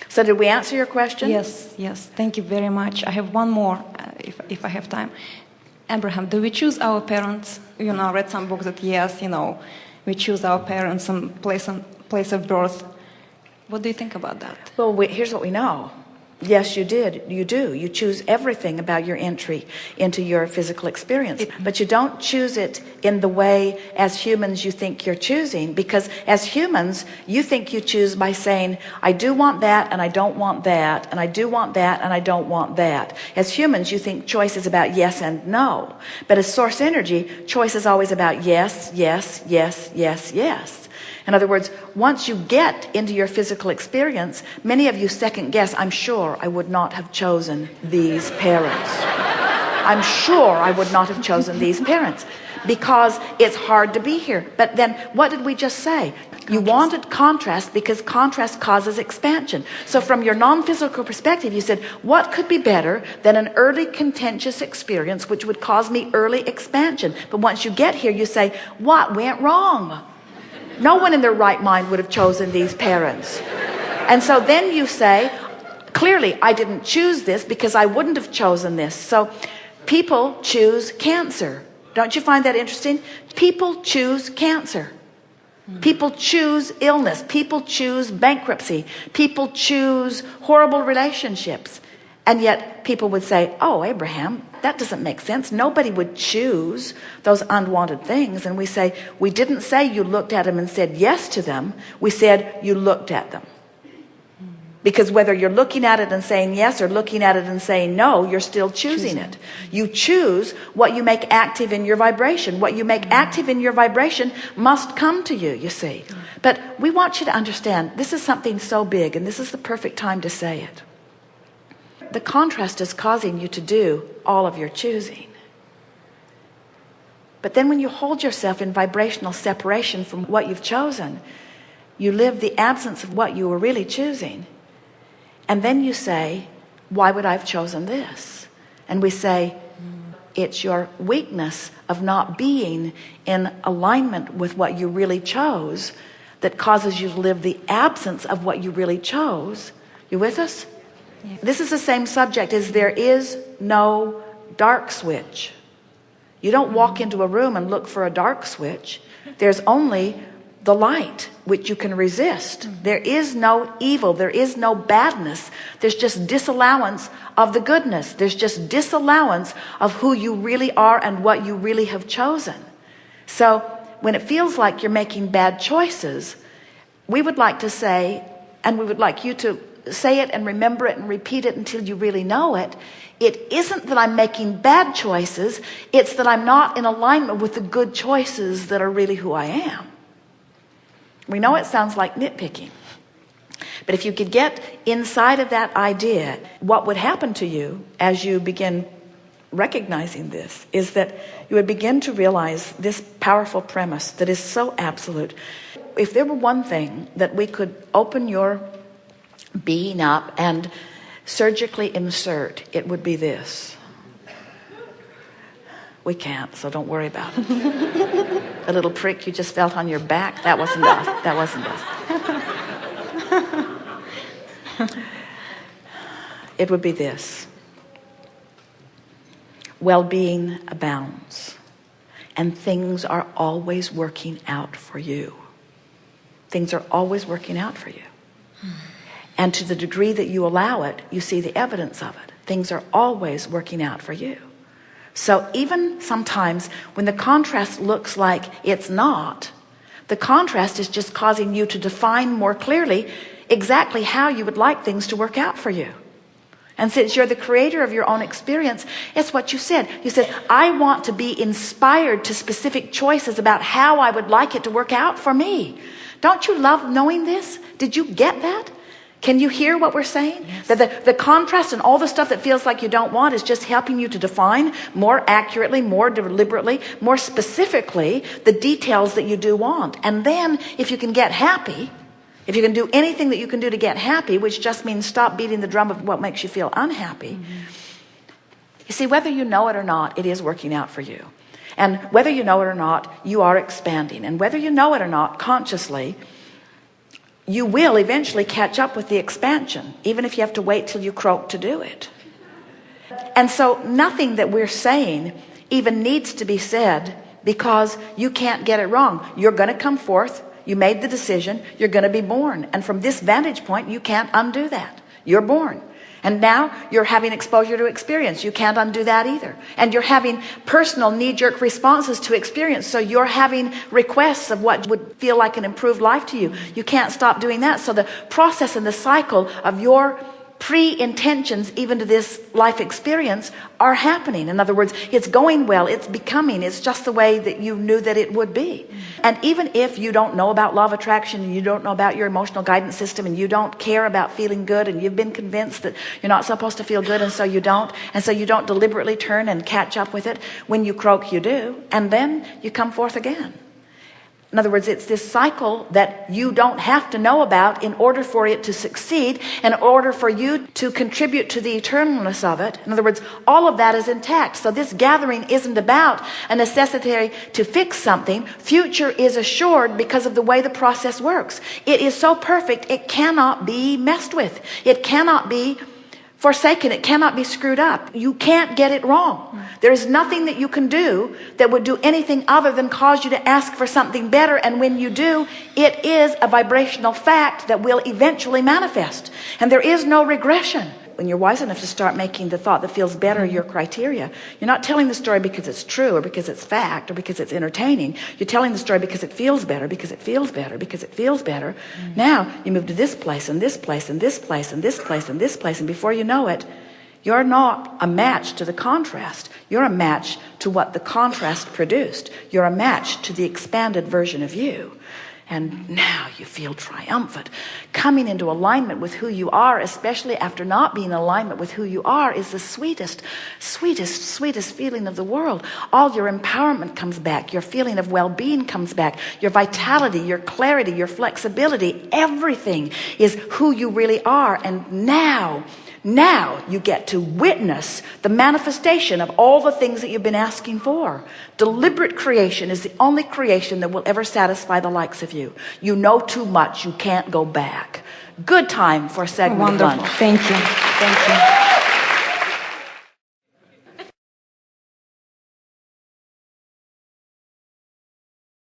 So did we answer your question? Yes, yes. Thank you very much. I have one more, if I have time. Abraham, do we choose our parents? You know, I read some books that yes, you know, we choose our parents and place of birth. What do you think about that? Well, here's what we know. Yes, you did. You do. You choose everything about your entry into your physical experience. But you don't choose it in the way as humans you think you're choosing, because as humans, you think you choose by saying, I do want that and I don't want that, and I do want that and I don't want that. As humans, you think choice is about yes and no. But as source energy, choice is always about yes, yes, yes, yes, yes. In other words, once you get into your physical experience, many of you second guess, I'm sure I would not have chosen these parents. I'm sure I would not have chosen these parents because it's hard to be here. But then what did we just say? You wanted contrast because contrast causes expansion. So from your non-physical perspective, you said, what could be better than an early contentious experience which would cause me early expansion? But once you get here, you say, what went wrong? No one in their right mind would have chosen these parents. And so then you say, clearly, I didn't choose this because I wouldn't have chosen this. So people choose cancer. Don't you find that interesting? People choose cancer. People choose illness. People choose bankruptcy. People choose horrible relationships. And yet people would say, oh, Abraham, that doesn't make sense. Nobody would choose those unwanted things. And we say, we didn't say you looked at them and said yes to them. We said you looked at them. Because whether you're looking at it and saying yes or looking at it and saying no, you're still choosing it. You choose what you make active in your vibration. What you make active in your vibration must come to you, you see. But we want you to understand, this is something so big, and this is the perfect time to say it. The contrast is causing you to do all of your choosing. But then when you hold yourself in vibrational separation from what you've chosen, you live the absence of what you were really choosing. And then you say, why would I have chosen this? And we say, it's your weakness of not being in alignment with what you really chose that causes you to live the absence of what you really chose. You with us? Yeah. This is the same subject as there is no dark switch. You don't walk into a room and look for a dark switch. There's only the light which you can resist. There is no evil. There is no badness. There's just disallowance of the goodness. There's just disallowance of who you really are and what you really have chosen. So when it feels like you're making bad choices, we would like to say, and we would like you to say it and remember it and repeat it until you really know it. It isn't that I'm making bad choices. It's that I'm not in alignment with the good choices that are really who I am. We know it sounds like nitpicking. But if you could get inside of that idea, what would happen to you as you begin recognizing this is that you would begin to realize this powerful premise that is so absolute. If there were one thing that we could open your being up and surgically insert, it would be this. We can't, so don't worry about it. A little prick you just felt on your back, that wasn't us. That wasn't us. It would be this. Well-being abounds, and things are always working out for you. Things are always working out for you. And to the degree that you allow it, you see the evidence of it. Things are always working out for you. So even sometimes when the contrast looks like it's not, the contrast is just causing you to define more clearly exactly how you would like things to work out for you. And since you're the creator of your own experience, it's what you said. You said, I want to be inspired to specific choices about how I would like it to work out for me. Don't you love knowing this? Did you get that? Can you hear what we're saying? Yes. That the contrast and all the stuff that feels like you don't want is just helping you to define more accurately, more deliberately, more specifically the details that you do want. And then if you can get happy, if you can do anything that you can do to get happy, which just means stop beating the drum of what makes you feel unhappy. You see, whether you know it or not, it is working out for you. And whether you know it or not, you are expanding. And whether you know it or not, consciously, you will eventually catch up with the expansion, even if you have to wait till you croak to do it. And so nothing that we're saying even needs to be said, because you can't get it wrong. You're going to come forth. You made the decision. You're going to be born. And from this vantage point, you can't undo that. You're born. And now you're having exposure to experience. You can't undo that either. And you're having personal knee-jerk responses to experience. So you're having requests of what would feel like an improved life to you. You can't stop doing that. So the process and the cycle of your pre-intentions, even to this life experience, are happening. In other words, it's going well, it's becoming, it's just the way that you knew that it would be. And even if you don't know about law of attraction, and you don't know about your emotional guidance system, and you don't care about feeling good, and you've been convinced that you're not supposed to feel good, and so you don't deliberately turn and catch up with it, when you croak, you do, and then you come forth again. In other words, it's this cycle that you don't have to know about in order for it to succeed, in order for you to contribute to the eternalness of it. In other words, all of that is intact. So this gathering isn't about a necessity to fix something. Future is assured because of the way the process works. It is so perfect, it cannot be messed with. It cannot be forsaken. It cannot be screwed up. You can't get it wrong. There is nothing that you can do that would do anything other than cause you to ask for something better. And when you do, it is a vibrational fact that will eventually manifest. And there is no regression. When you're wise enough to start making the thought that feels better your criteria, you're not telling the story because it's true or because it's fact or because it's entertaining. You're telling the story because it feels better, because it feels better, because it feels better. Now you move to this place and this place and this place and this place and this place, and before you know it, you're not a match to the contrast. You're a match to what the contrast produced. You're a match to the expanded version of you. And now you feel triumphant. Coming into alignment with who you are, especially after not being in alignment with who you are, is the sweetest, sweetest, sweetest feeling of the world. All your empowerment comes back. Your feeling of well-being comes back. Your vitality, your clarity, your flexibility, everything is who you really are. And now you get to witness the manifestation of all the things that you've been asking for. Deliberate creation is the only creation that will ever satisfy the likes of you. You know too much. You can't go back. Good time for a segment of lunch. Wonderful. Thank you. Thank you.